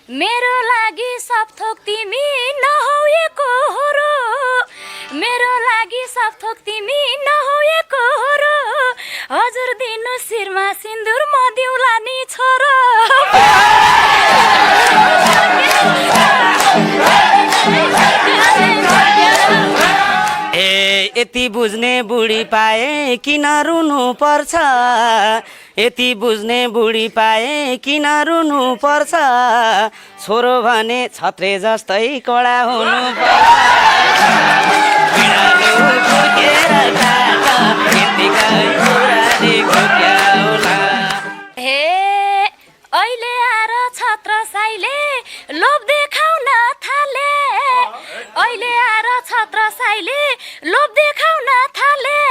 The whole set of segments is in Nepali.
मेरो लागि सब थोक तिमी नहोएको हो र मेरो लागि सब थोक तिमी नहोएको हो र हजुर दिनु शिरमा सिन्दुर म दिउला नि छोरो यति बुझ्ने बुढी पाए किन रुनु पर्छ यति बुझ्ने बुढी पाए किन रुनु पर्छ छोरो भने छत्रे जस्तै कडा हुनु हे अहिले आएर छत्र साइले लोभ देखाउन थाले अहिले आएर छत्र साइले लोभ देखाउन थाले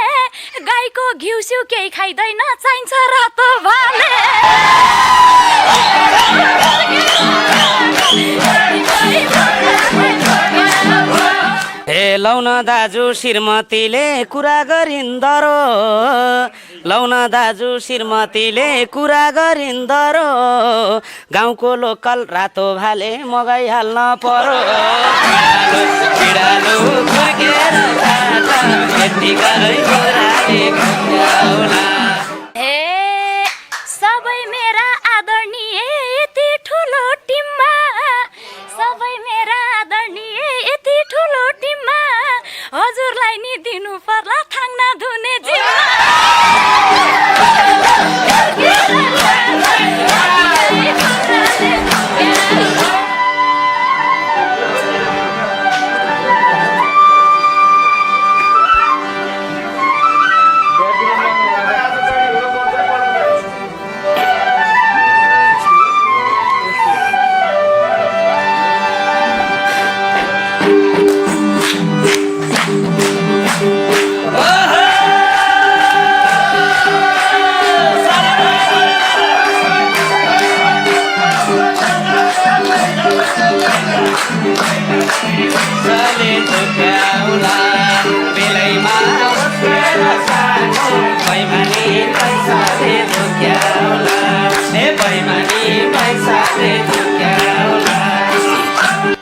गाईको घिउसिउ केही खाइदैन चाहिन्छ रातो भाले हे लौन दाजु श्रीमतीले कुरा गरिन्दरो लौन दाजु श्रीमतीले कुरा गरिन्दरो गाउँको लोकल रातो भाले मगाइहाल्न परो हे सबै मेरा आदरणीय यति ठुलो टिममा सबै मेरा आदरणीय यति ठुलो टिममा हजुरलाई नि दिनु पर्ला थाङ्ना धुने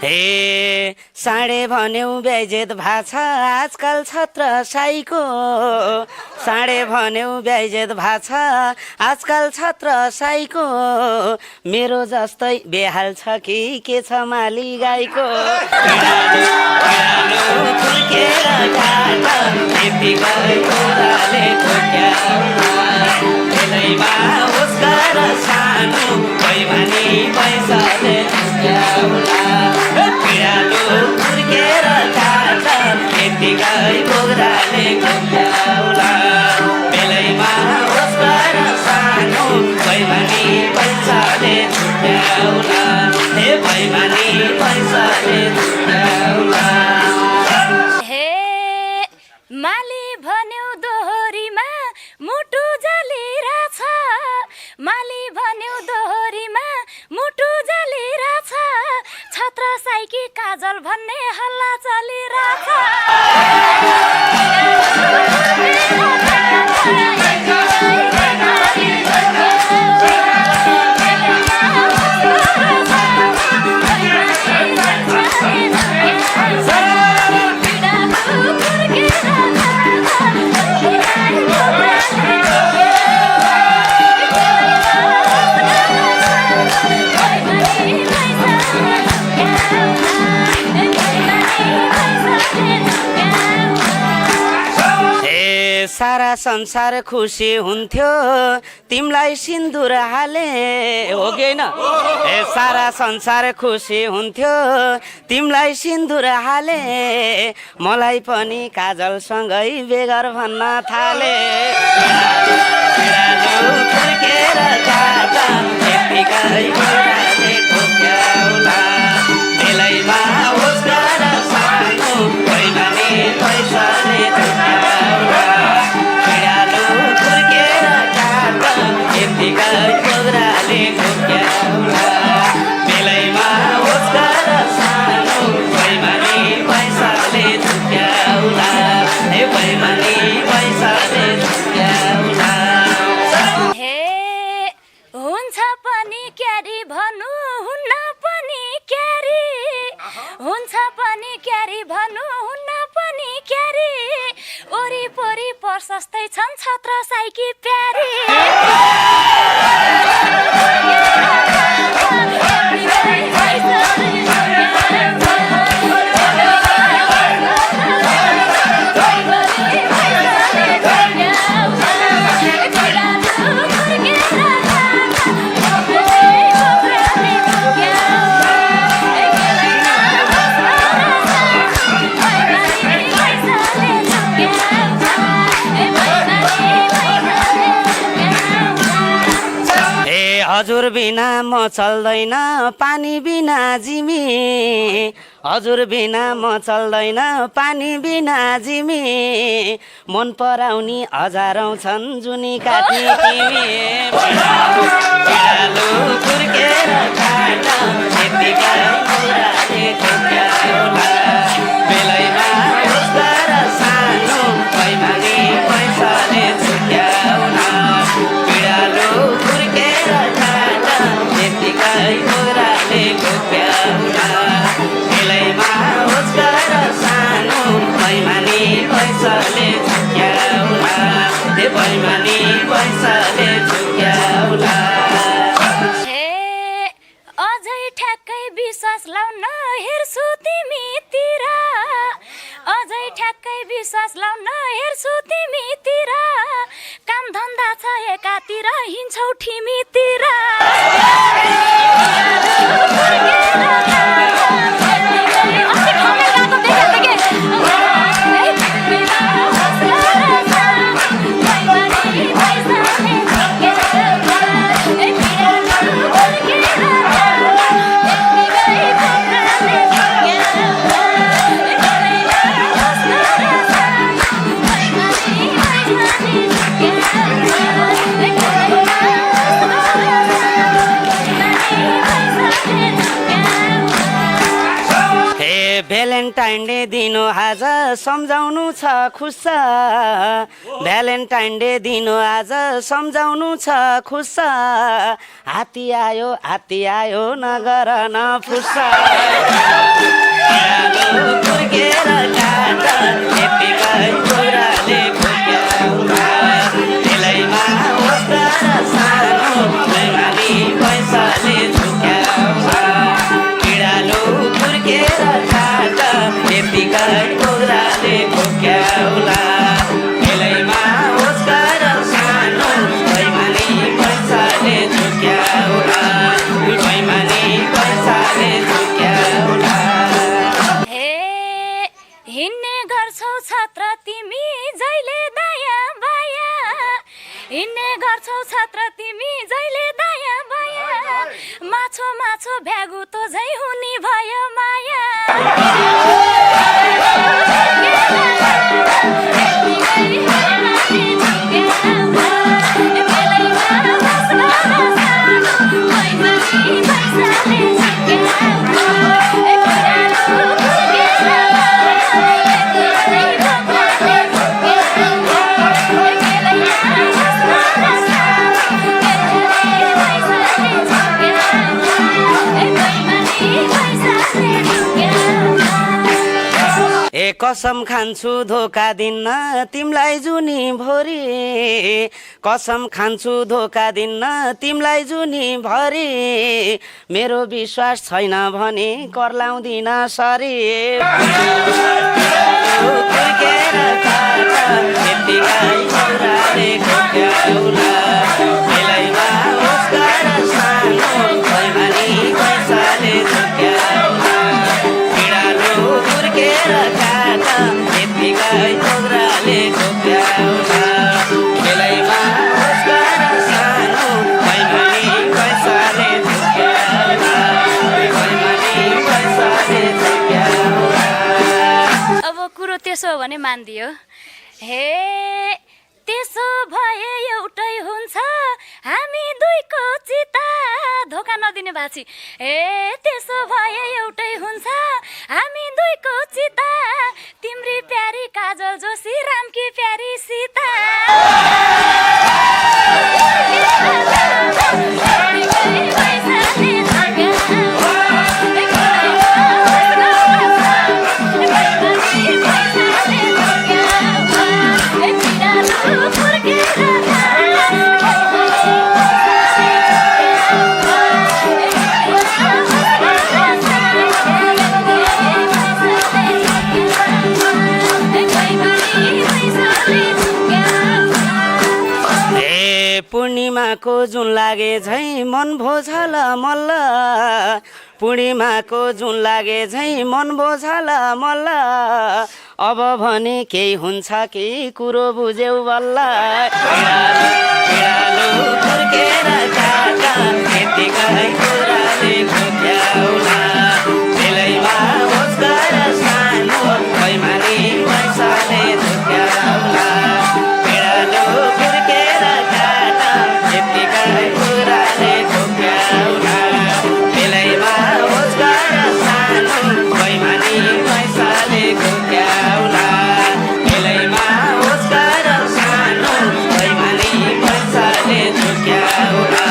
हे साँडे भन्यौ ब्याइजेत भाछ आजकल छत्र साईको साँडे भन्यौ ब्याइजेत भाछ आजकल छत्र साईको मेरो जस्तै बेहाल छ कि के छ माली गाईको माली भन्यौ दोहोरीमा मुटु जलिरहेछ माली भन्यौ दोहोरीमा मुटु जलिरहेछ छत्र साइकी काजल भन्ने हल्ला चलिरहेछ सारा संसार खुसी हुन्थ्यो तिमलाई सिन्दुर हाले हो कि हैन सारा संसार खुसी हुन्थ्यो तिमलाई सिन्दुर हाले मलाई पनि काजलसँगै बेगर भन्न थाले हुन्छ पनि क्यारी भन्नु हुन्न पनि हुन्छ पनि क्यारी भन्नु हुन्न पनि क्यारी वरिपरि प्रशस्तै छन् छत्र साइकी प्यारी हजुर बिना म चल्दैन पानी बिना जिमी हजुर बिना म चल्दैन पानी बिना जिमी मन पराउनी हजारौँ छन् जुनी काटी तिमी बिरालो कुर्केर खाट यतिकै मुराले ठोक्याउला बेलैमा उस्तर सानो पैमानी पैसाले झुक्याउला बिरालो कुर्केर खाट यतिकै मुराले ठोक्याउला बेलैमा उस्तर सानो पैमानी पैसाले झुक्याउला पैमानी पैसाले झुक्याउला विश्वास लाउन हेर्छु तिमीतिर अझै ठ्याक्कै विश्वास लाउन हेर्छु तिमीतिर काम धन्दा छ एकातिर हिँड्छौ ठिमीतिर भ्यालेन्टाइन डे दिनो आज सम्झाउनु छ खुस भ्यालेन्टाइन डे दिनो आज सम्झाउनु छ खुस हात्ती आयो नगर नफुस माछो भ्यागु त झै हुने भयो माया कसम खान्छु धोका दिन्न तिमलाई जुनी भोरी कसम खान्छु धोका दिन्न तिमलाई जुनी भरी मेरो विश्वास छैन भने कर लाउँदिन सरी त्यसो भने मान्दियो हे त्यसो भए एउटै हुन्छ हामी दुईको चिता धोका नदिने बाछी हे त्यसो भए एउटै हुन्छ हामी दुईको चिता तिम्री प्यारी काजल जोशी रामकी प्यारी सीता पूर्णिमाको जुन लागे झै मन भोझल मल्ल पूर्णिमाको जुन लागे झै मन भोझल मल्ल अब भने केही हुन्छ केही कुरो बुझ्यौ बल्ल फुर्केर काका यतिकै कुराले खोक्याउला बेलैमा होस् गर सानो बैमानी पैसाले झुक्याउला बिरालो फुर्केर काका यतिकै कुराले खोक्याउला बेलैमा होस् गर सानो बैमानी पैसाले खोक्याउला बेलैमा होस् गर सानो बैमानी पैसाले झुक्याउला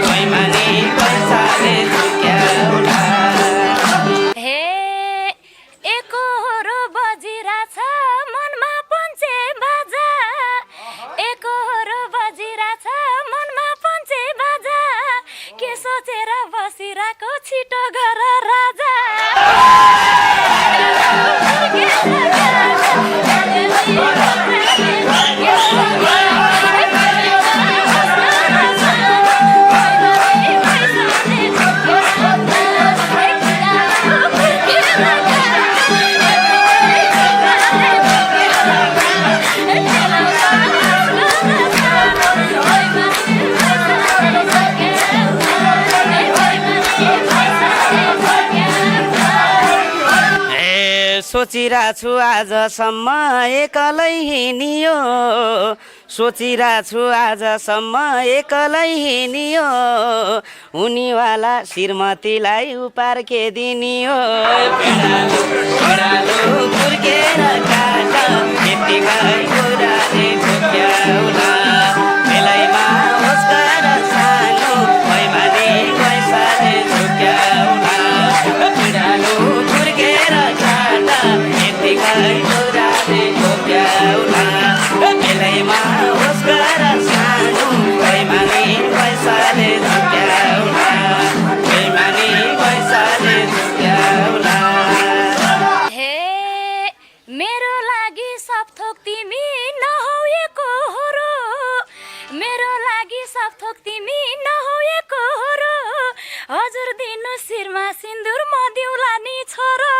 बैमानी पैसाले झुक्याउला हे एकोहोरो बजिरहेछ मनमा पञ्चे बाजा एकोहोरो बजिरहेछ मनमा पञ्चे बाजा के सोचेर बसिरहेको छिटो गर राजा सोचिरहेछु आजसम्म एक्लै हिँडियो सोचिरहेछु आजसम्म एक्लै हिँडियो हुनेवाला श्रीमतीलाई उपार के दिनियो फुर्केर काका यतिकै कुराले झुक्याउला बेलैमा होस् गर सानो बैमानी पैसाले झुक्याउला बिरालो फुर्केर काका यतिकै कुराले झुक्याउला बेलैमा होस् गर सानो बैमानी पैसाले झुक्याउला बैमानी पैसाले झुक्याउला हे मेरो लागि सब थोक तिमी नहौ एकोहोरो मेरो लागि सब थोक तिमी नहौ एकोहोरो हजुर दिनु शिरमा सिन्दुर म दिउला नि छोरो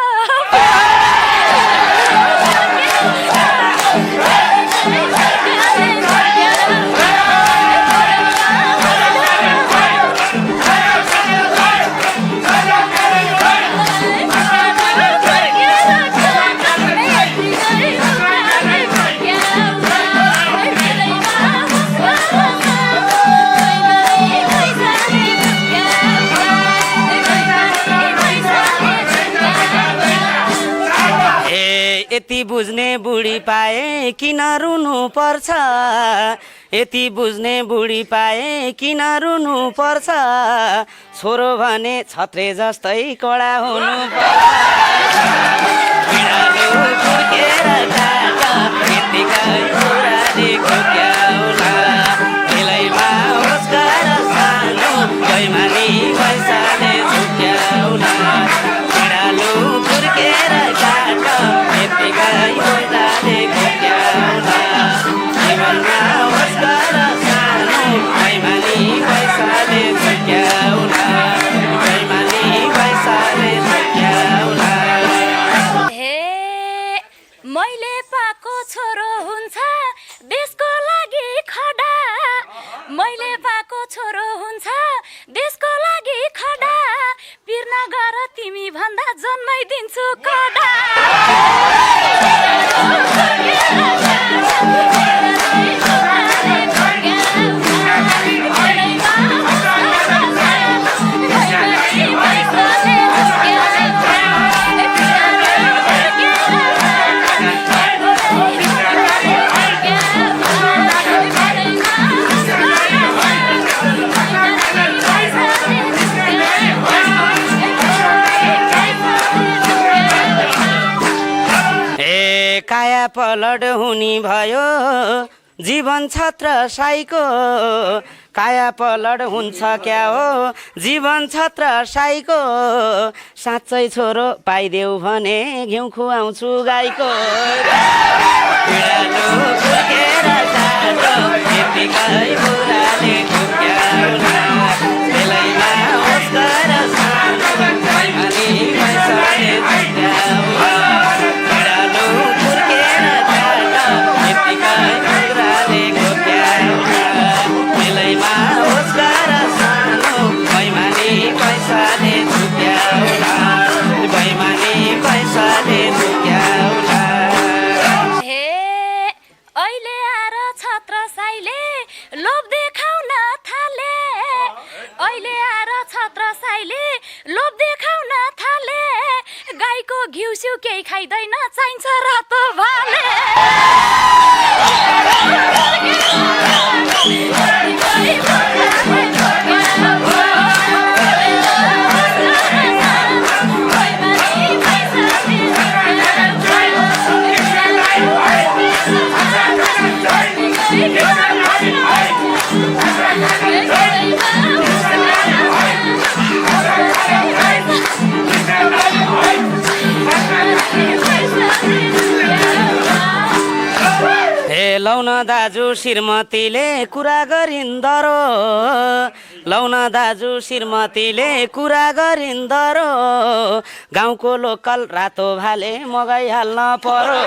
यति बुझ्ने बुढी पाए किन रुनु पर्छ यति बुझ्ने बुढी पाए किन रुनु पर्छ छोरो भने छत्रे जस्तै कडा हुनु मैले पाएको छोरो हुन्छ देशको लागि खडा मैले पाएको छोरो हुन्छ देशको लागि खडा पिर नगर तिमी भन्दा जन्माइदिन्छु कडा काया पलट हुने भयो जीवन छत्र साईको काया पलट हुन्छ क्या हो जीवन छत्र साईको साँच्चै छोरो पाइदेऊ भने घिउ खुवाउँछु गाईको बिरालो फुर्केर जान्छ यतिकै बुढाले पैसाले झुक्याउला बैमानी पैसाले झुक्याउला हे अहिले आएर छत्रसाईले लोभ देखाउन थाले अहिले आएर छत्रसाईले लोभ देखाउन थाले गाईको घिउसिउ केही खाइदैन चाहिन्छ रातो भाले लौन दाजु श्रीमतीले कुरा गरिन्दरो लौन दाजु श्रीमतीले कुरा गरिन्दरो गाउँको लोकल रातो भाले मगाइहाल्न पर्यो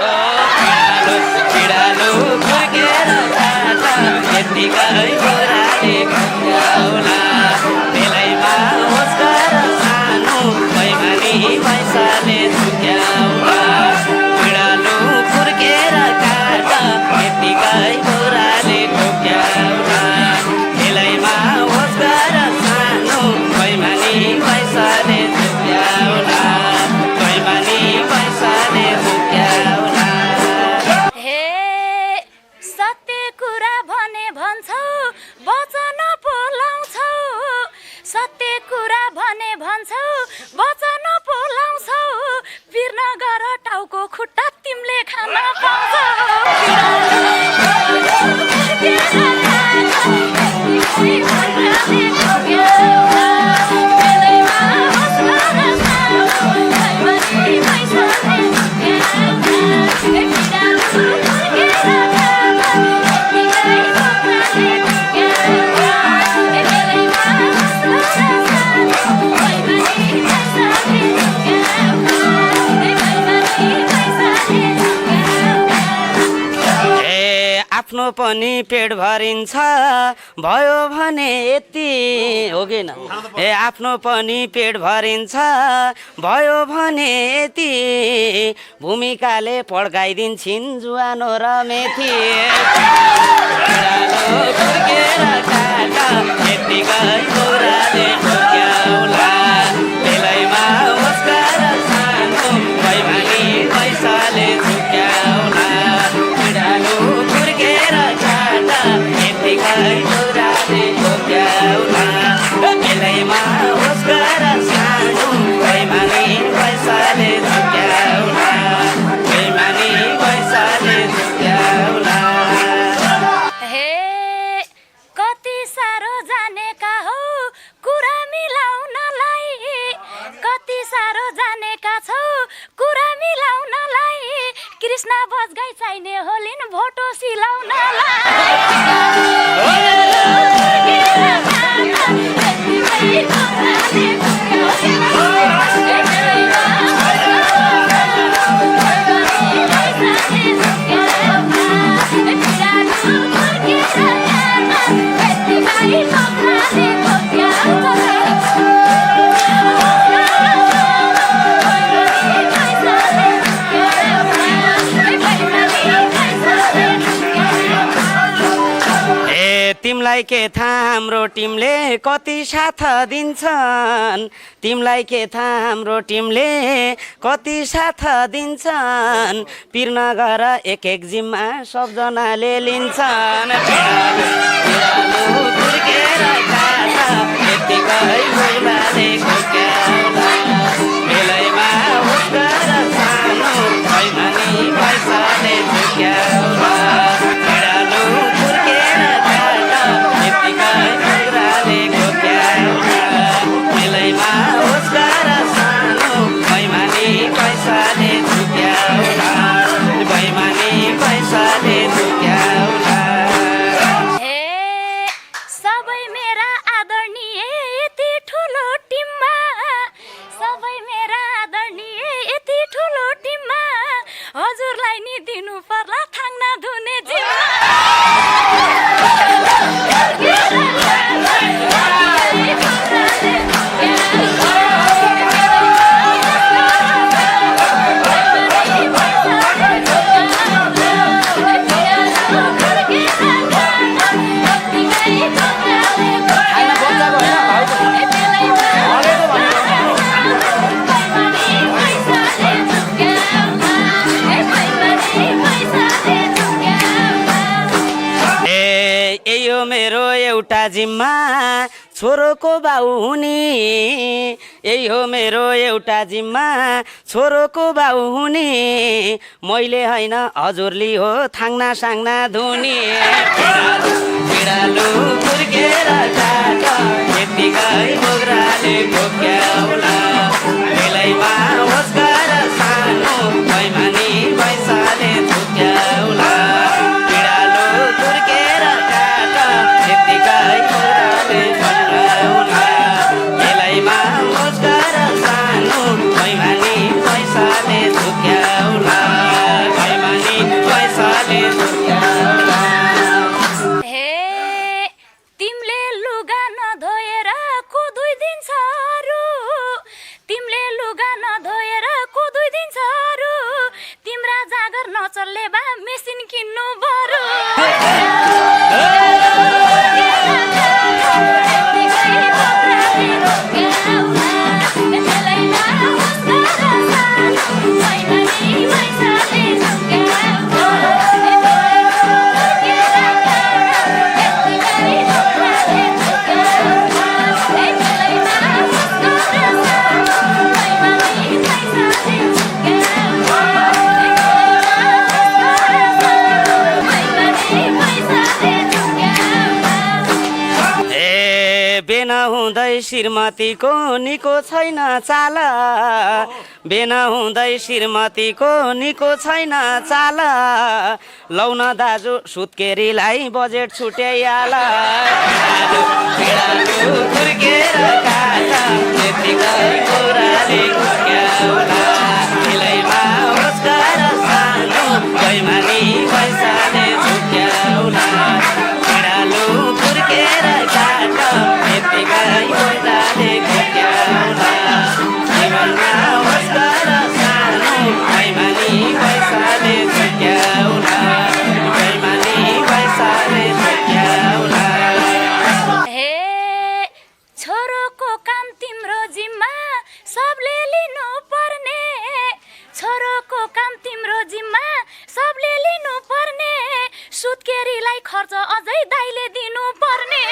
पिडालु फुर्केर खान्छ यतिकै गोराले घुम्याउला बेलैमा होस् गर सानो बैमानी पैसाले झुक्याउला पिडालु फुर्केर खान्छ यतिकै गोराले घुम्याउला बेलैमा होस् गर सानो बैमानी पैसाले झुक्याउला बैमानी पैसाले झुक्याउला हे सत्य कुरा भने भन्छौ वचन पोलाउँछौ सत्य कुरा भने भन्छौ वचन पोलाउँछौ पिर्न गर टाउको खुट्टा तिमीले खान पाउँछौ आफ्नो पनि पेट भरिन्छ भयो भने यति हो कि न ए आफ्नो पनि पेट भरिन्छ भयो भने यति भूमिकाले पड्काइदिन्छन् जुवानो र मेथी यतिकै गोराले झुक्याउला बेलैमा होस् गर सानो बैमानी पैसाले झुक्याउला पिडालु फुर्केर खान्छ यतिकै गोराले झुक्याउला बेलैमा होस् गर सानो बैमानी पैसाले झुक्याउला बैमानी पैसाले झुक्याउला हे कति साह्रो जानेका हौ कुरा मिलाउनलाई कति साह्रो जानेका छौ कुरा मिलाउनलाई कृष्ण बजगाई चाहिने होलिन् भोटो तिमलाई के थाहा हाम्रो टिमले कति साथ दिन्छन् तिमलाई के थाहा हाम्रो टिमले कति साथ दिन्छन् पिर्न गर एक एक जिम्मा सबजनाले लिन्छन् बेलैमा होस् गर सानो बैमानी पैसाले झुक्याउला बेलैमा होस् गर सानो बैमानी पैसाले झुक्याउला बैमानी पैसाले झुक्याउला हे सबै मेरा आदरणीय यति ठुलो एउटा जिम्मा छोरोको बाउ हुने यही हो मेरो एउटा जिम्मा छोरोको बाउ हुने मैले होइन हजुरले हो थाङ्ना साङ्ना धुने बिरालो फुर्केर जाट यतिकै बोक्राले बोक्याउला बेलैमा होस्कर सानो बैमानी पैसाले झुक्याउला बिरालो फुर्केर जाट यतिकै बोक्राले झुक्याउला बेलैमा होस्कर सानो बैमानी पैसाले झुक्याउला बैमानी पैसाले झुक्याउला हे तिमीले लुगा नधोएर को 2 दिन छारू तिमीले लुगा नधोएर को 2 दिन छारू तिम्रा जागर नचल्ले बा मेसिन किन्नु बरु बेना हुँदै श्रीमतीको निको छैन चाल बेना हुँदै श्रीमतीको निको छैन चाल लौन दाजु सुत्केरीलाई बजेट छुट्याइहाल फुर्केर काट यतिकै कुराले घुक्याउला मिलैमा होस्कर सानो बैमानी पैसाले झुक्याउला बिरालो फुर्केर काट यतिकै कुराले घुक्याउला जीवनमा होस्कर सानो बैमानी पैसाले झुक्याउला बैमानी पैसाले झुक्याउला हे छोरोको काम तिम्रो जिम्मा सबले लिनु पर्ने छोरोको काम तिम्रो जिम्मा सबले लिनु पर्ने सुत्केरीलाई खर्च अझै दाइले दिनु पर्ने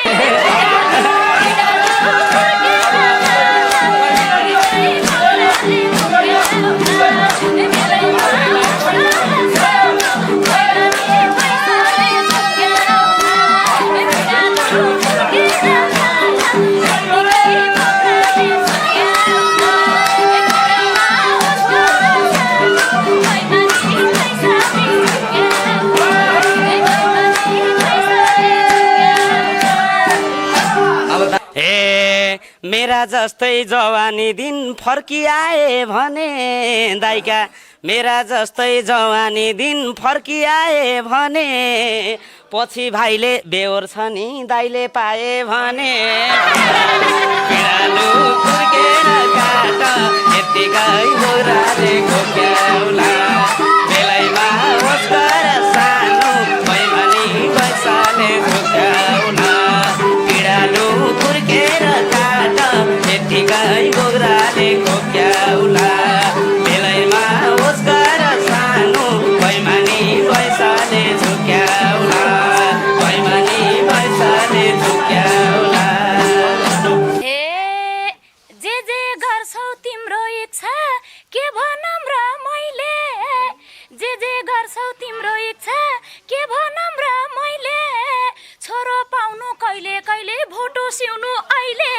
मेरा जस्तै जवानी दिन फर्किआए भने दाइका मेरा जस्तै जवानी दिन फर्किआए भने पछि भाइले बेहोर छ नि दाइले पाए भने बिरालो फुर्केर काट यतिकै बोराले घोक्याउला बेलैमा होस्कर सानो बैमानी पैसाले झुक्याउला बिरालो फुर्केर काट यतिकै बोराले घोक्याउला बेलैमा होस्कर सानो बैमानी पैसाले झुक्याउला बैमानी पैसाले झुक्याउला जे गर्छौ तिम्रो इच्छा के भनौँ र मैले जे गर्छौ तिम्रो इच्छा के भनौँ र मैले छोरो पाउनु कहिले कहिले भोटो सिउनु अहिले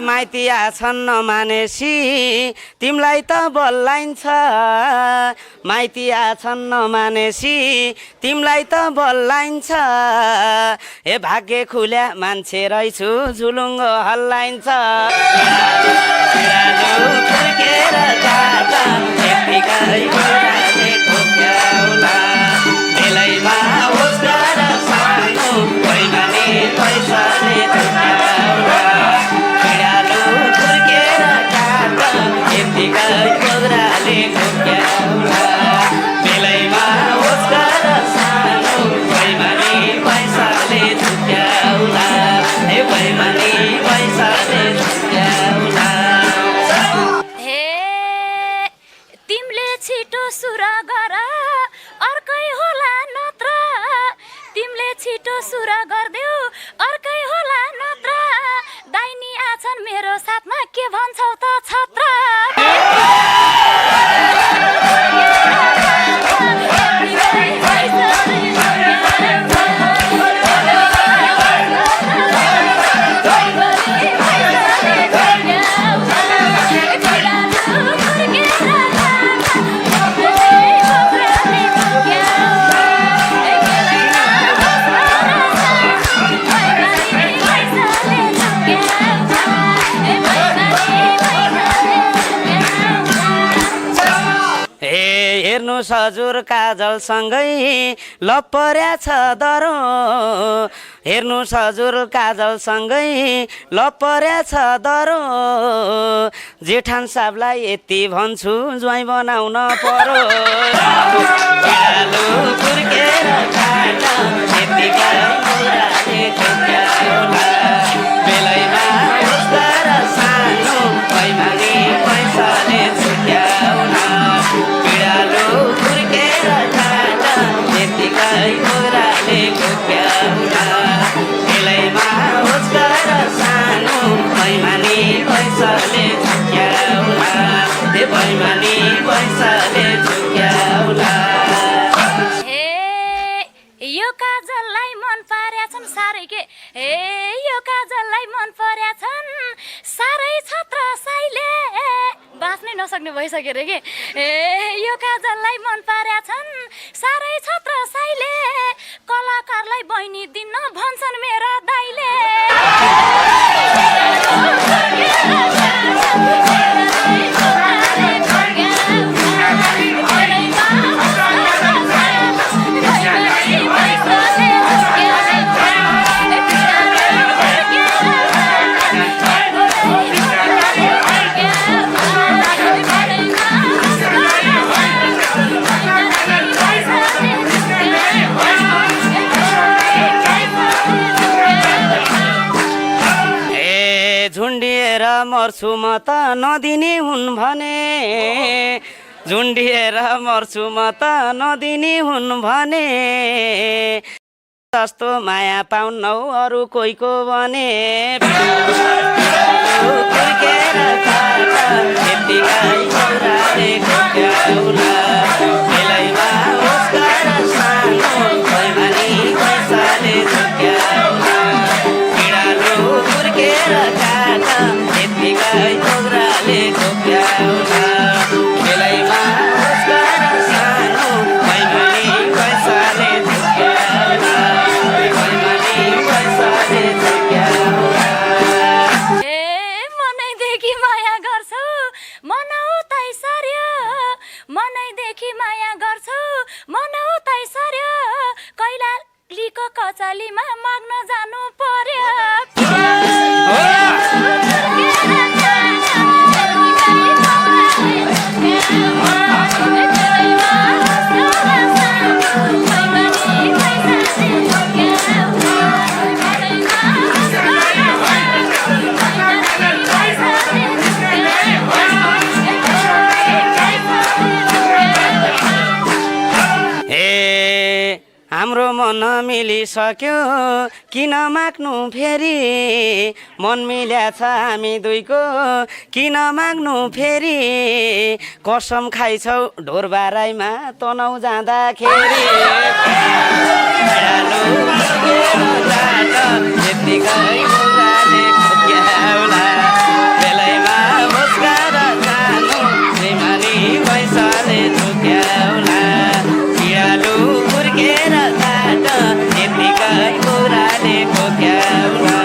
माइती आछन् नमानेसी तिमलाई त बल्लाइन्छ माइती आछन् नमानेसी तिमलाई त बल्लाइन्छ हे भाग्य खुल्या मान्छे रहेछु झुलुङ्गो हल्लाइन्छ बेलैमा होस्कर सानो झुक्क्याउला। हे तिमीले छिटो सुर गर अर्कै होला नत्र तिमीले छिटो सुर गर्देऊ अर्कै होला नत्र दाइनी आछन् मेरो साथमा के भन्छौ त छत्र हेर्नुहोस् हजुर काजलसँगै लपर्या छ दरो हेर्नुहोस् हजुर काजलसँगै लपर्या छ दरो जेठान साहबलाई यति भन्छु ज्वाइँ बनाउन पर्यो कुर्केर खाटा यतिकै मुराले झुक्क्याउला बेलैमा उस्ता र सानो पैमानी पैसाले झुक्क्याउला बिरालो कुर्केर खाटा यतिकै मुराले झुक्क्याउला बेलैमा उस्ता र सानो पैमानी पैसाले झुक्क्याउला पैमानी पैसाले झुक्क्याउला। यो काजललाई मन पार्याछन् साह्रै के यो काजललाई मन पर्याछन् साह्रै छत्र साइले बाँच्नै नसक्ने भइसक्यो रे के यो काजललाई मन पार्याछन् साह्रै छत्र साइले कलाकारलाई बहिनी दिन भन्छन् मेरा दाइले झुन्डिएर मर्छु म त नदिने हुन् भने झुन्डिएर मर्छु म त नदिने हुन् भने जस्तो माया पाउन्नौ अरू कोहीको भने कुर्केर खाटा यतिकै मुराले झुक्क्याउला बेलैमा उस्ता र सानो पैमानी पैसाले झुक्क्याउला बिरालो कुर्केर खाटा यतिकै मुराले झुक्क्याउला बेलैमा उस्ता र सानो पैमानी पैसाले झुक्क्याउला पैमानी पैसाले झुक्क्याउला। मनैदेखि माया गर्छौ मनौतै सर्यो मनैदेखि माया गर्छौ मनौतै सर्यो कैलालीको कचालीमा माग्न जानु पर्यो हाम्रो मन मिलिसक्यो किन माग्नु फेरि मन मिल्या छ हामी दुईको किन माग्नु फेरि कसम खाइछौ ढोरबाराइमा तनाउ जाँदाखेरि यतिकै मुराले झुक्क्याउला बेलैमा मुस्का र सानो पैमानी पैसाले झुक्क्याउला बिरालो कुर्केर खाटा यतिकै मुराले झुक्क्याउला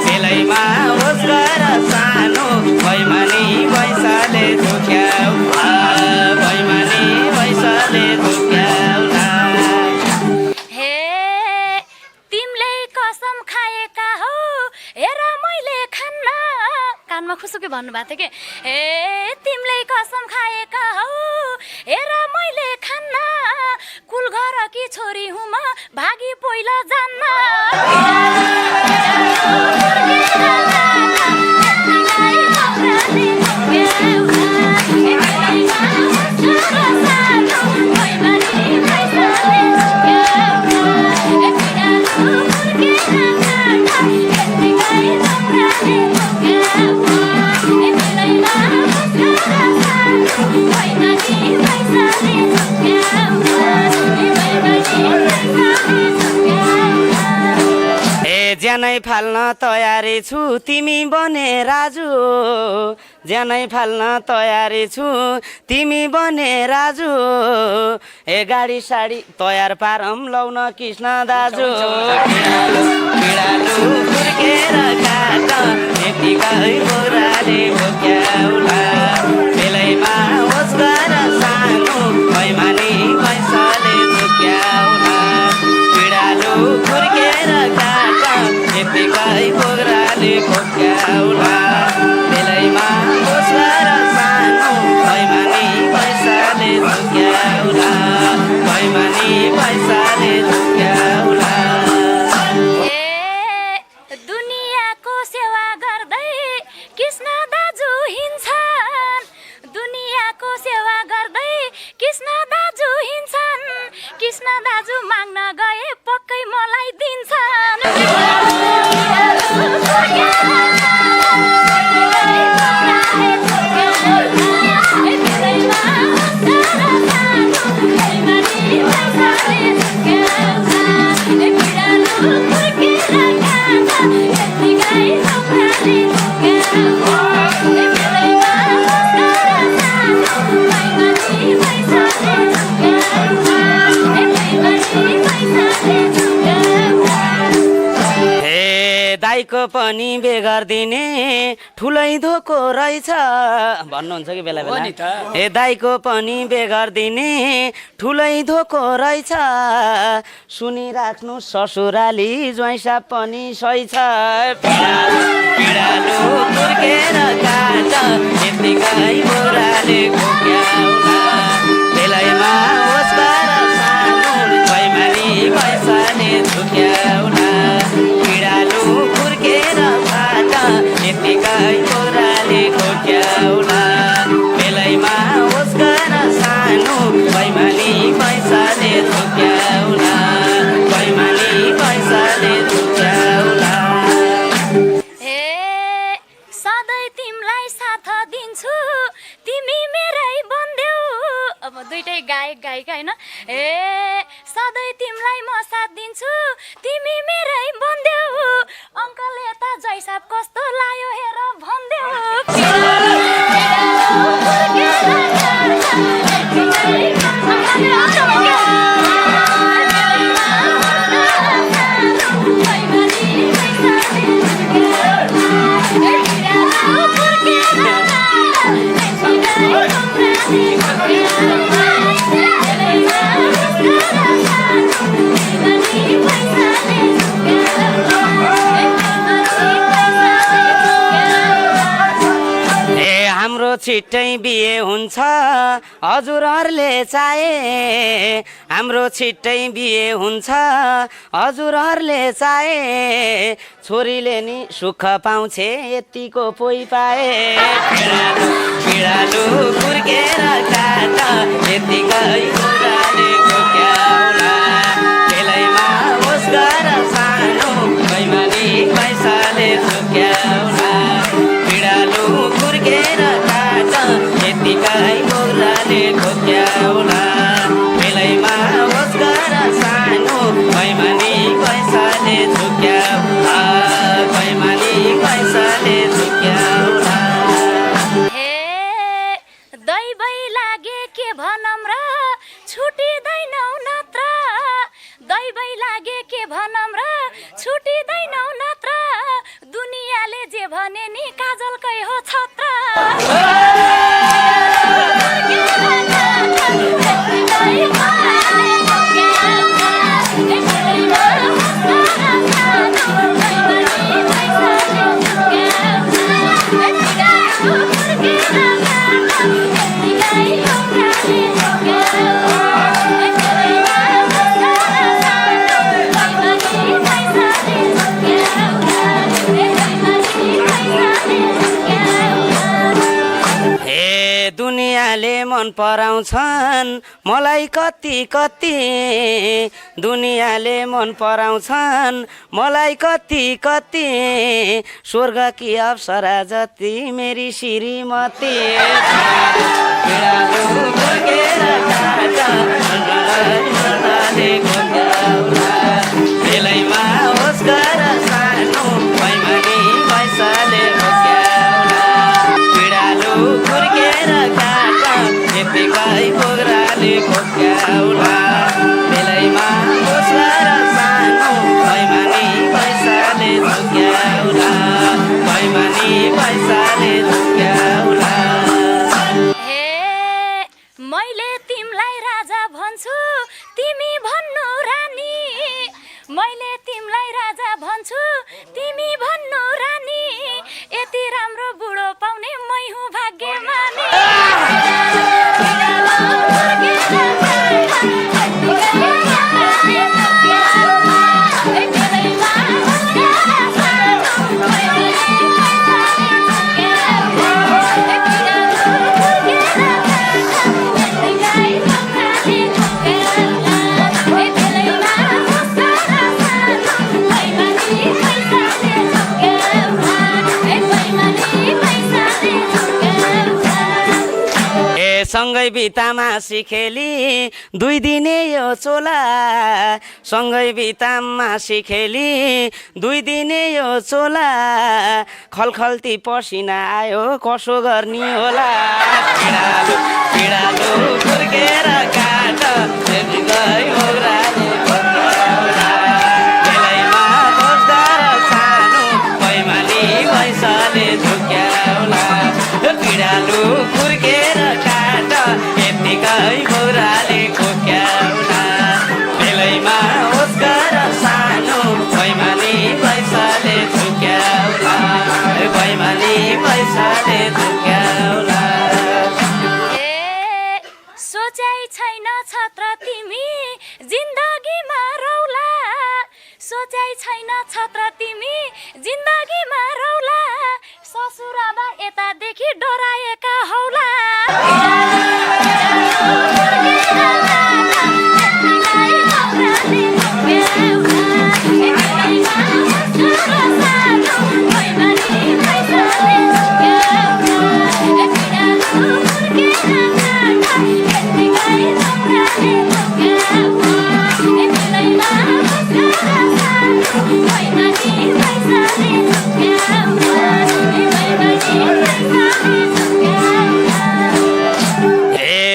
बेलैमा मुस्का र सानो पैमानी पैसाले झुक्क्याउला पैमानी पैसाले झुक्क्याउला। हे तिमीले कसम खाएका हौ हेर मैले खान्न कानमा खुसुके भन्नुभएको थियो के तिमीले कसम खाएका हौ हेर मैले खान्न कुल घर कि छोरी हुँ म भागी पहिला जान्न ज्यानै फाल्न तयारी छु तिमी बने राजु ज्यानै फाल्न तयारी छु तिमी बने राजु गाडी साडी तयार पारम लाउन कृष्ण दाजु पिडालु फुर्केर काट यतिकै बोराले बोक्याउला बेलैमा होस् गर सानो बैमानी पैसाले झुक्याउला पिडालु फुर्केर काट यतिकै बोराले बोक्याउला बेलैमा होस् गर सानो बैमानी पैसाले झुक्याउला बैमानी पैसाले झुक्याउला दुनियाँको सेवा गर्दै कृष्ण दाजु हिँड्छन् दुनियाँको सेवा गर्दै कृष्ण दाजु हिँड्छन् कृष्ण दाजु माग्न गए पक्कै मलाई दिन्छन् दाइको पनि बेगर्दिने ठुलै धोको रहेछ भन्नुहुन्छ कि बेला बेला दाइको पनि बेगर्दिने ठुलै धोको रहेछ सुनिराख्नु ससुराली ज्वाइँसा पनि सही छ पिडालु फुर्केर काट यतिकै बोराले घोक्याउला बेलैमा होस् गर सानो बैमानी पैसाले झुक्याउला पिडालु फुर्केर काट यतिकै बोराले घोक्याउला बेलैमा होस् गर सानो बैमानी पैसाले झुक्याउला बैमानी पैसाले झुक्याउला सधैँ तिमीलाई साथ दिन्छु तिमी मेरै बन्देऊ अब दुइटै गायक गायिका होइन सधैँ तिमीलाई म साथ दिन्छु तिमी मेरै बन्देऊ अङ्कल यता जैसाब कस्तो लायो हेर भन्देऊ हाम्रो छिट्टै बिहे हुन्छ हजुरहरूले चाहे हाम्रो छिट्टै बिहे हुन्छ हजुरहरूले चाहे छोरीले नि सुख पाउँछे यतिको पोइ पाए पिडालु फुर्केर काट यतिकै बोराले घोक्याउला बेलैमा होस् गर सानो बैमानी पैसाले झुक्याउला पिडालु फुर्केर काट यतिकै बोराले घोक्याउला बेलैमा होस् गर सानो बैमानी पैसाले झुक्याउला बैमानी पैसाले झुक्याउला दैबै लागे के भनम र छुटिँदैनौ नत्र दैबै लागे के भनम र छुटिँदैनौ नत्र दुनियाँले जे भने नि काजलकै हो छत्र दुनियाँले मन पराउँछन् मलाई कति कति दुनियाँले मन पराउँछन् मलाई कति कति स्वर्गकी अप्सरा जति मेरी श्रीमती बेलैमा होस् गर सानो बैमानी पैसाले पिँडालु फुर्केर काट यतिकै कोग्राले खोक्याउला बेलैमा होस् गर सानो बैमानी पैसाले झुक्याउला बैमानी पैसाले झुक्याउला मैले तिमलाई राजा भन्छु तिमी भन्नु रानी मैले तिमलाई राजा भन्छु तिमी भन्नु रानी यति राम्रो बुढो पाउने मै हुँ भाग्यमानी सँगै भित्तामा सिखेली 2 दिने यो चोला सँगै भित्तामा सिखेली 2 दिने यो चोला खलखल्ती पसिना आयो कसो गर्ने होला पिँडालु पिँडालु फुर्केर काट यतिकै ओग्राले खोक्याउला बेलैमा बस्दा र सानो बैमानी पैसाले झुक्याउला पिँडालु फुर्केर यतिकै बोराले खोक्याउला बेलैमा होस् गर सानो बैमानी पैसाले झुक्याउला बैमानी पैसाले झुक्याउला सोचाइ छैन छत्र तिमी जिन्दगीमा रौला सोचाइ छैन छत्र तिमी जिन्दगीमा रौला ससुराबा यतादेखि डराएका हौला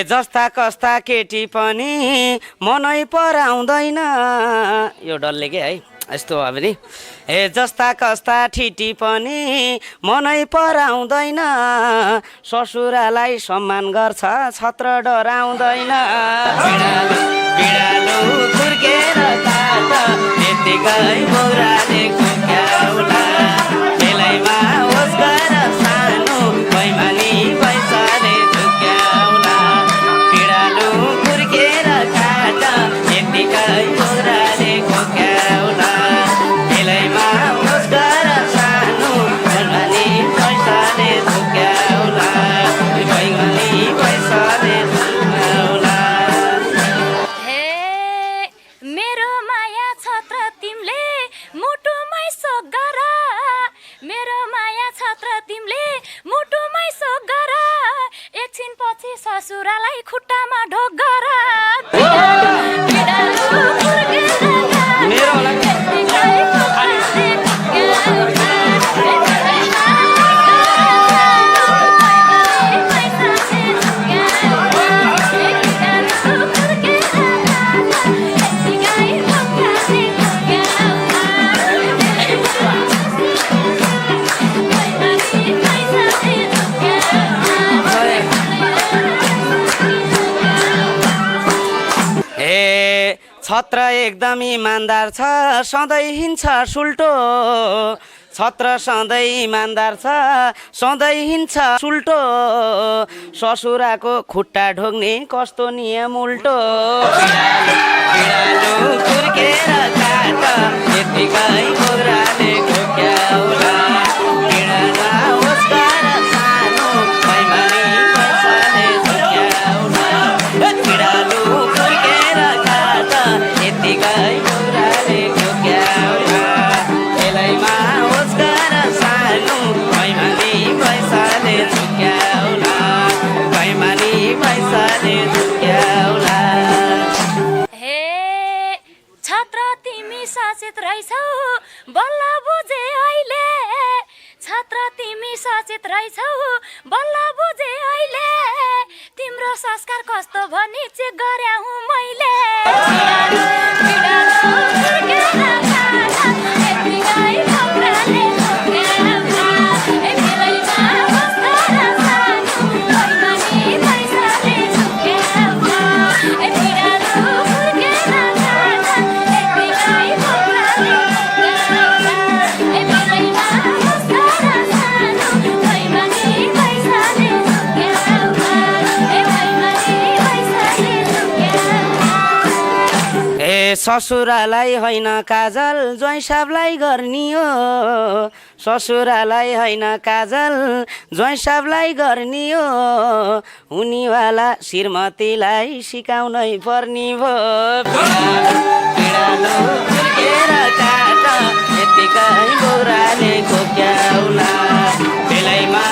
जस्ता कस्ता केटी पनि मनै पराउँदैन यो डरले के है यस्तो हो भने जस्ता कस्ता ठिटी पनि मनै पराउँदैन ससुरालाई सम्मान गर्छ छत्र डराउँदैन पिँडालु फुर्केर काट यतिकै बोराले खोक्याउला बेलैमा होस् गर सानो बैमानी पैसाले झुक्याउला पिँडालु फुर्केर काट यतिकै बोराले खोक्याउला बेलैमा होस् गर सानो बैमानी पैसाले झुक्याउला बैमानी पैसाले झुक्याउला मेरो माया छत्र तिमीले मुटुमै सोक गर मेरो माया छत्र तिमीले मुटुमै सोक गर एकछिन पछि ससुरालाई खुट्टामा ढोक गर छत्र एकदम इमान्दार छ सधैँ हिँड्छ सुल्टो छत्र सधैँ इमान्दार छ सधैँ हिँड्छ सुल्टो ससुराको खुट्टा ढोग्ने कस्तो नियम उल्टो पिँडालु फुर्केर काट यतिकै बोराले खोक्याउला पिँडालु होस् गर सानो बैमानी पैसाले पैसाले झुक्याउला बैमानी पैसाले झुक्याउला हे छत्र तिमी सचेत रहेछौ बल्ल बुझे अहिले छत्र तिमी सचेत रहेछौ बल्ल बुझे अहिले तिम्रो संस्कार कस्तो भनी चेक गरे हुँ मैले ससुरालाई होइन काजल ज्वाइँ साहबलाई गर्ने हो ससुरालाई होइन काजल ज्वाइँ साहबलाई गर्ने हो हुनेवाला श्रीमतीलाई सिकाउनै पर्ने भयो यतिकै बोराले घोक्याउला बेलैमा